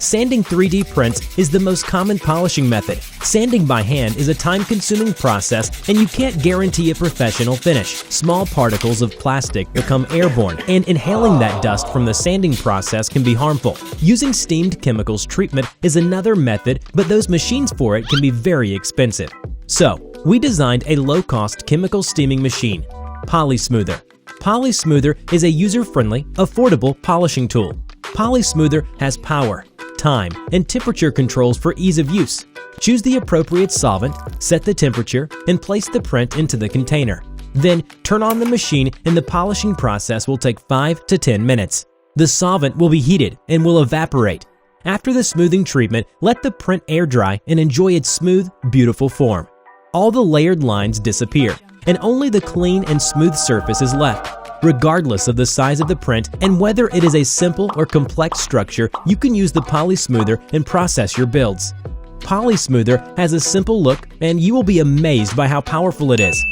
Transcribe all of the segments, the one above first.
Sanding 3D prints is the most common polishing method. Sanding by hand is a time-consuming process, and you can't guarantee a professional finish. Small particles of plastic become airborne, and inhaling that dust from the sanding process can be harmful. Using steamed chemicals treatment is another method, but those machines for it can be very expensive. So, we designed a low-cost chemical steaming machine, PolySmoother. PolySmoother is a user-friendly, affordable polishing tool. PolySmoother has power, time, and temperature controls for ease of use. Choose the appropriate solvent, set the temperature, and place the print into the container. Then, turn on the machine and the polishing process will take 5 to 10 minutes. The solvent will be heated and will evaporate. After the smoothing treatment, let the print air dry and enjoy its smooth, beautiful form. All the layered lines disappear, and only the clean and smooth surface is left. Regardless of the size of the print and whether it is a simple or complex structure, you can use the PolySmoother and process your builds. PolySmoother has a simple look, and you will be amazed by how powerful it is.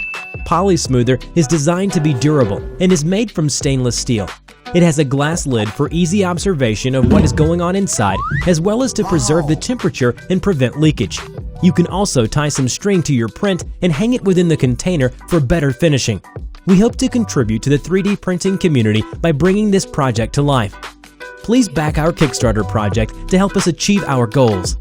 PolySmoother is designed to be durable and is made from stainless steel. It has a glass lid for easy observation of what is going on inside, as well as to preserve the temperature and prevent leakage. You can also tie some string to your print and hang it within the container for better finishing. We hope to contribute to the 3D printing community by bringing this project to life. Please back our Kickstarter project to help us achieve our goals.